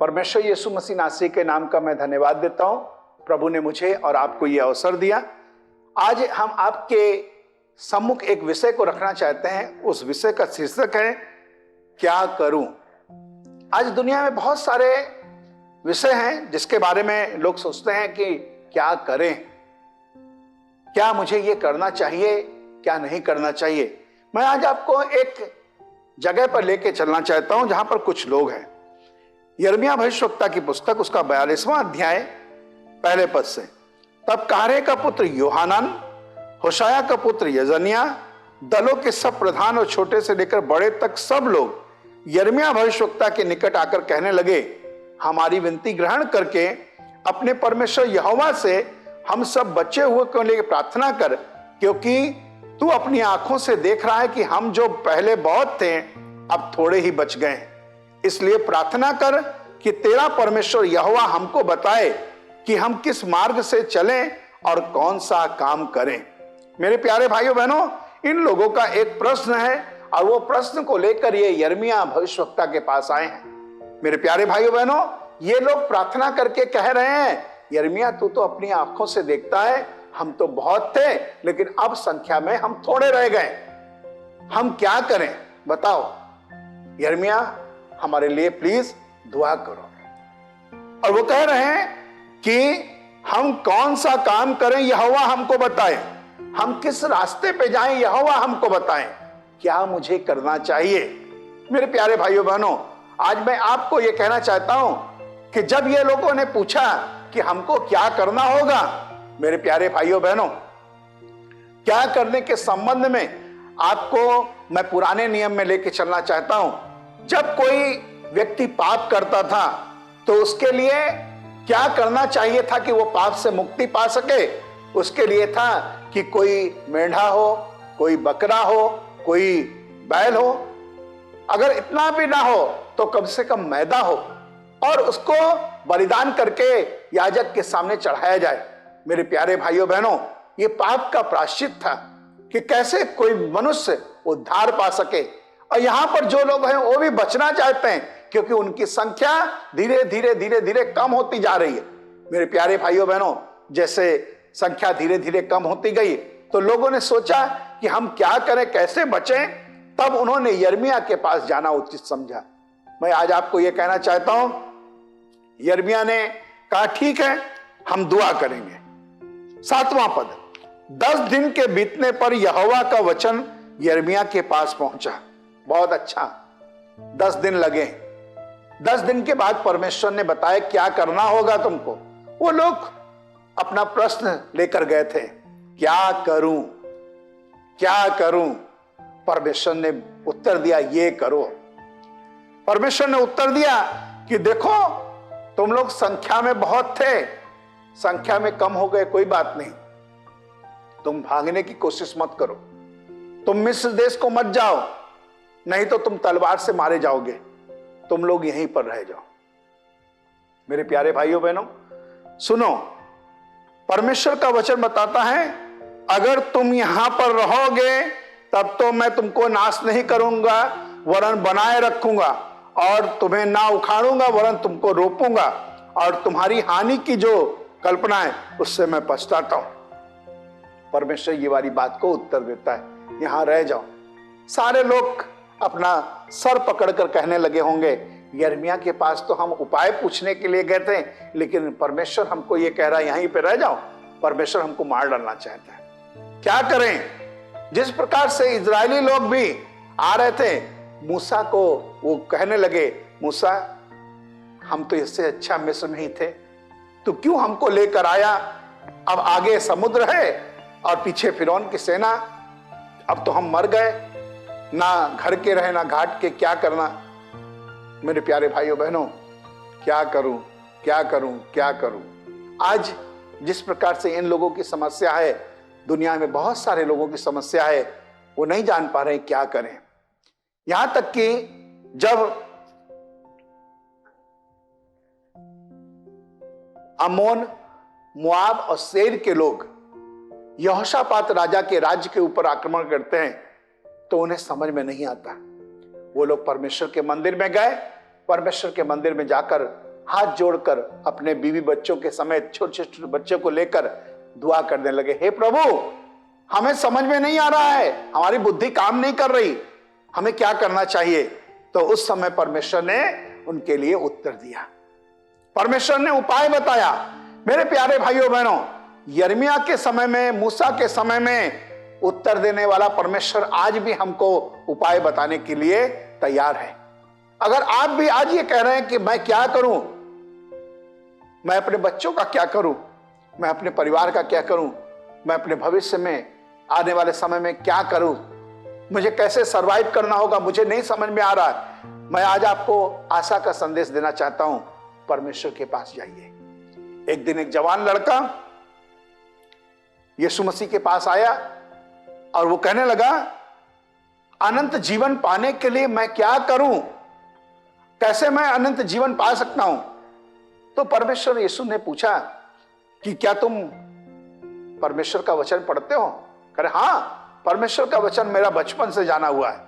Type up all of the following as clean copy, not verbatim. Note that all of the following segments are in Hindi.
परमेश्वर यीशु मसीह नासरी के नाम का मैं धन्यवाद देता हूं। प्रभु ने मुझे और आपको यह अवसर दिया। आज हम आपके सम्मुख एक विषय को रखना चाहते हैं। उस विषय का शीर्षक है क्या करूं। आज दुनिया में बहुत सारे विषय हैं जिसके बारे में लोग सोचते हैं कि क्या करें, क्या मुझे ये करना चाहिए, क्या नहीं करना चाहिए। मैं आज आपको एक जगह पर लेके चलना चाहता हूं जहां पर कुछ लोग हैं। यिर्मयाह भविष्यवक्ता की पुस्तक, उसका 42वां अध्याय पहले पद से। तब कारे का पुत्र योहानान, होशाया का पुत्र यजनिया, दलों के सब प्रधान और छोटे से लेकर बड़े तक सब लोग यिर्मयाह भविष्यवक्ता के निकट आकर कहने लगे, हमारी विनती ग्रहण करके अपने परमेश्वर यहोवा से हम सब बचे हुए को लेकर प्रार्थना कर, क्योंकि तू अपनी आंखों से देख रहा है कि हम जो पहले बहुत थे अब थोड़े ही बच गए। इसलिए प्रार्थना कर कि तेरा परमेश्वर यहोवा हमको बताए कि हम किस मार्ग से चलें और कौन सा काम करें। मेरे प्यारे भाइयों बहनों, इन लोगों का एक प्रश्न है और वो प्रश्न को लेकर ये यिर्मयाह भविष्यवक्ता के पास आए हैं। मेरे प्यारे भाइयों बहनों, ये लोग प्रार्थना करके कह रहे हैं, यिर्मयाह तू तो अपनी आंखों से देखता है, हम तो बहुत थे लेकिन अब संख्या में हम थोड़े रह गए, हम क्या करें बताओ। यिर्मयाह हमारे लिए प्लीज दुआ करो। और वो कह रहे हैं कि हम कौन सा काम करें यहोवा हमको बताए, हम किस रास्ते पे जाएं यहोवा हमको बताएं, क्या मुझे करना चाहिए। मेरे प्यारे भाइयों बहनों, आज मैं आपको ये कहना चाहता हूं कि जब ये लोगों ने पूछा कि हमको क्या करना होगा, मेरे प्यारे भाइयों बहनों, क्या करने के संबंध में आपको मैं पुराने नियम में लेके चलना चाहता हूं। जब कोई व्यक्ति पाप करता था तो उसके लिए क्या करना चाहिए था कि वो पाप से मुक्ति पा सके। उसके लिए था कि कोई मेंढा हो, कोई बकरा हो, कोई बैल हो, अगर इतना भी ना हो तो कम से कम मैदा हो और उसको बलिदान करके याजक के सामने चढ़ाया जाए। मेरे प्यारे भाइयों बहनों, ये पाप का प्रायश्चित था कि कैसे कोई मनुष्य उद्धार पा सके। और यहां पर जो लोग हैं वो भी बचना चाहते हैं क्योंकि उनकी संख्या धीरे धीरे धीरे धीरे कम होती जा रही है। मेरे प्यारे भाइयों बहनों, जैसे संख्या धीरे धीरे कम होती गई तो लोगों ने सोचा कि हम क्या करें, कैसे बचें। तब उन्होंने यिर्मयाह के पास जाना उचित समझा। मैं आज आपको यह कहना चाहता हूं, यिर्मयाह ने कहा ठीक है हम दुआ करेंगे। 7वां पद, 10 दिन के बीतने पर यहोवा का वचन यिर्मयाह के पास पहुंचा। बहुत अच्छा, 10 दिन लगे। 10 दिन के बाद परमेश्वर ने बताया क्या करना होगा तुमको। वो लोग अपना प्रश्न लेकर गए थे, क्या करूं, क्या करूं। परमेश्वर ने उत्तर दिया, ये करो। परमेश्वर ने उत्तर दिया कि देखो तुम लोग संख्या में बहुत थे, संख्या में कम हो गए, कोई बात नहीं, तुम भागने की कोशिश मत करो, तुम मिस्र देश को मत जाओ, नहीं तो तुम तलवार से मारे जाओगे, तुम लोग यहीं पर रह जाओ। मेरे प्यारे भाइयों बहनों सुनो, परमेश्वर का वचन बताता है अगर तुम यहां पर रहोगे तब तो मैं तुमको नाश नहीं करूंगा वरन बनाए रखूंगा और तुम्हें ना उखाड़ूंगा वरन तुमको रोपूंगा और तुम्हारी हानि की जो कल्पना है उससे मैं पछताता हूं। परमेश्वर ये वाली बात को उत्तर देता है, यहां रह जाओ। सारे लोग अपना सर पकड़कर कहने लगे होंगे, यिर्मयाह के पास तो हम उपाय पूछने के लिए गए थे लेकिन परमेश्वर हमको ये कह रहा है यहीं पे रह जाओ। परमेश्वर हमको मार डालना चाहता है, क्या करें। जिस प्रकार से इजरायली लोग भी आ रहे थे, मूसा को वो कहने लगे, मूसा हम तो इससे अच्छा मिस्र में ही थे, तो क्यों हमको लेकर आया? अब आगे समुद्र है और पीछे फिरौन की सेना, अब तो हम मर गए, ना घर के रहे ना घाट के, क्या करना? मेरे प्यारे भाइयों बहनों, क्या करूं क्या करूं क्या करूं? आज जिस प्रकार से इन लोगों की समस्या है, दुनिया में बहुत सारे लोगों की समस्या है, वो नहीं जान पा रहे क्या करें। यहां तक कि जब अमोन, मोआब और सेर के लोग यहोशापात राजा के राज्य के ऊपर आक्रमण करते हैं, तो उन्हें समझ में नहीं आता। वो लोग परमेश्वर के मंदिर में गए, परमेश्वर के मंदिर में जाकर हाथ जोड़कर अपने बीवी बच्चों के समेत छोटे छोटे बच्चों को लेकर दुआ करने लगे, हे प्रभु हमें समझ में नहीं आ रहा है, हमारी बुद्धि काम नहीं कर रही, हमें क्या करना चाहिए? तो उस समय परमेश्वर ने उनके लिए उत्तर दिया, परमेश्वर ने उपाय बताया। मेरे प्यारे भाइयों बहनों, यिर्मयाह के समय में, मूसा के समय में उत्तर देने वाला परमेश्वर आज भी हमको उपाय बताने के लिए तैयार है। अगर आप भी आज ये कह रहे हैं कि मैं क्या करूं, मैं अपने बच्चों का क्या करूं, मैं अपने परिवार का क्या करूं, मैं अपने भविष्य में आने वाले समय में क्या करूं, मुझे कैसे सरवाइव करना होगा, मुझे नहीं समझ में आ रहा है, मैं आज आपको आशा का संदेश देना चाहता हूं, परमेश्वर के पास जाइए। एक दिन एक जवान लड़का यीशु मसीह के पास आया और वो कहने लगा, अनंत जीवन पाने के लिए मैं क्या करूं, कैसे मैं अनंत जीवन पा सकता हूं? तो परमेश्वर यीशु ने पूछा कि क्या तुम परमेश्वर का वचन पढ़ते हो? कहे हाँ, परमेश्वर का वचन मेरा बचपन से जाना हुआ है।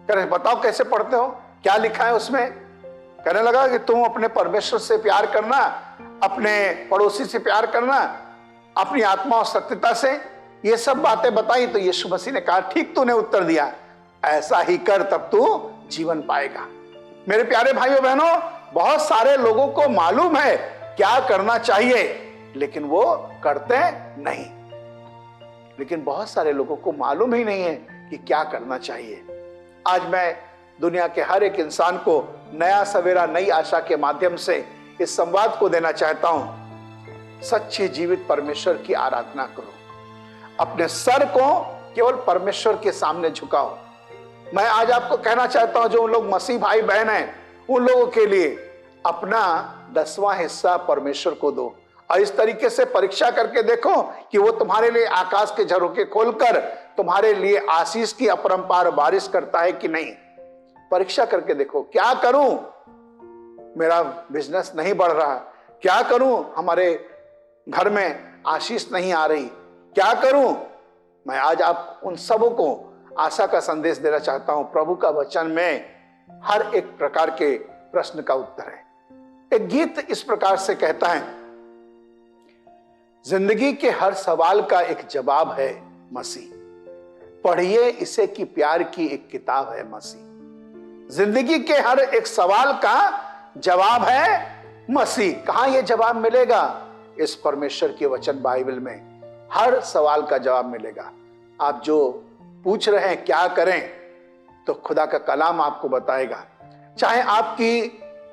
कहे बताओ कैसे पढ़ते हो, क्या लिखा है उसमें? कहने लगा कि तुम अपने परमेश्वर से प्यार करना, अपने पड़ोसी से प्यार करना, अपनी आत्मा और सत्यता से, ये सब बातें बताई। तो यीशु मसीह ने कहा, ठीक तूने उत्तर दिया, ऐसा ही कर तब तू जीवन पाएगा। मेरे प्यारे भाइयों बहनों, बहुत सारे लोगों को मालूम है क्या करना चाहिए, लेकिन वो करते नहीं। लेकिन बहुत सारे लोगों को मालूम ही नहीं है कि क्या करना चाहिए। आज मैं दुनिया के हर एक इंसान को नया सवेरा, नई आशा के माध्यम से इस संवाद को देना चाहता हूं, सच्चे जीवित परमेश्वर की आराधना करो, अपने सर को केवल परमेश्वर के सामने झुकाओ। मैं आज आपको कहना चाहता हूं, जो लोग मसीह भाई बहन हैं, उन लोगों के लिए अपना 10वां हिस्सा परमेश्वर को दो और इस तरीके से परीक्षा करके देखो कि वो तुम्हारे लिए आकाश के झरोखे खोलकर तुम्हारे लिए आशीष की अपरंपार बारिश करता है कि नहीं। परीक्षा करके देखो, क्या करूं, मेरा बिजनेस नहीं बढ़ रहा, क्या करूं, हमारे घर में आशीष नहीं आ रही, क्या करूं? मैं आज आप उन सबों को आशा का संदेश देना चाहता हूं। प्रभु का वचन में हर एक प्रकार के प्रश्न का उत्तर है। एक गीत इस प्रकार से कहता है, जिंदगी के हर सवाल का एक जवाब है मसीह, पढ़िए इसे कि प्यार की एक किताब है मसीह। जिंदगी के हर एक सवाल का जवाब है मसीह। कहां यह जवाब मिलेगा? इस परमेश्वर के वचन बाइबल में हर सवाल का जवाब मिलेगा। आप जो पूछ रहे हैं क्या करें, तो खुदा का कलाम आपको बताएगा। चाहे आपकी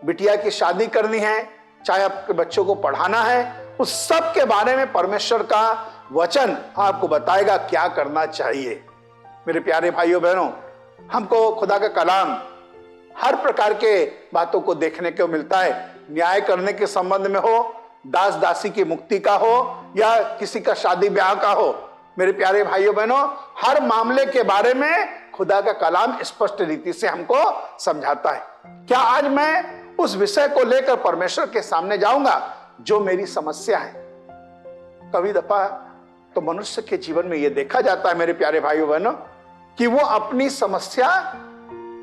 बिटिया की शादी करनी है, चाहे आपके बच्चों को पढ़ाना है, उस सब के बारे में परमेश्वर का वचन आपको बताएगा क्या करना चाहिए। मेरे प्यारे भाइयों बहनों, हमको खुदा का कलाम हर प्रकार के बातों को देखने को मिलता है। न्याय करने के संबंध में हो, दास दासी की मुक्ति का हो, या किसी का शादी ब्याह का हो, मेरे प्यारे भाइयों बहनों, हर मामले के बारे में खुदा का कलाम स्पष्ट रीति से हमको समझाता है। क्या आज मैं उस विषय को लेकर परमेश्वर के सामने जाऊंगा जो मेरी समस्या है? कभी दफा तो मनुष्य के जीवन में यह देखा जाता है मेरे प्यारे भाइयों बहनों कि वो अपनी समस्या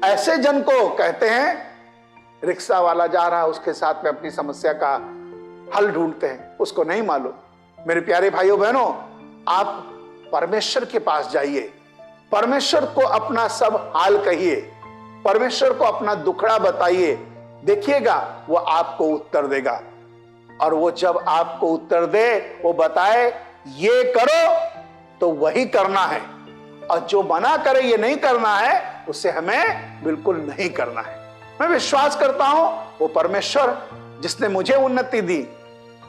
ऐसे जन को कहते हैं, रिक्शा वाला जा रहा है उसके साथ में अपनी समस्या का हल ढूंढते हैं, उसको नहीं मालूम। मेरे प्यारे भाइयों बहनों, आप परमेश्वर के पास जाइए, परमेश्वर को अपना सब हाल कहिए, परमेश्वर को अपना दुखड़ा बताइए, देखिएगा वो आपको उत्तर देगा। और वो जब आपको उत्तर दे, वो बताए ये करो, तो वही करना है। और जो मना करे ये नहीं करना है, उसे हमें बिल्कुल नहीं करना है। मैं विश्वास करता हूं वो परमेश्वर जिसने मुझे उन्नति दी,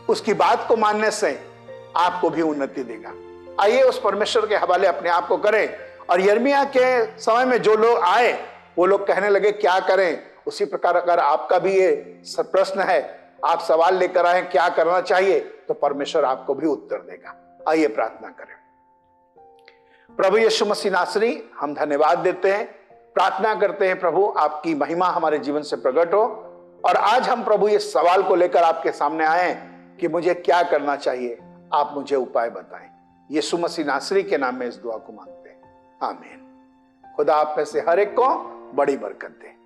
उसकी बात को मानने से आपको भी उन्नति देगा। आइए उस परमेश्वर के हवाले अपने आप को करें। और यिर्मयाह के समय में जो लोग आए, वो लोग कहने लगे क्या करें। उसी प्रकार अगर आपका भी ये प्रश्न है, आप सवाल लेकर आए क्या करना चाहिए, तो परमेश्वर आपको भी उत्तर देगा। आइए प्रार्थना करें। प्रभु यीशु मसीह नासरी, हम धन्यवाद देते हैं, प्रार्थना करते हैं प्रभु आपकी महिमा हमारे जीवन से प्रकट हो। और आज हम प्रभु इस सवाल को लेकर आपके सामने आए कि मुझे क्या करना चाहिए, आप मुझे उपाय बताएं। यीशु मसीह नासरी के नाम में इस दुआ को मांगते हैं, आमीन। खुदा आप में से हर एक को बड़ी बरकत दे।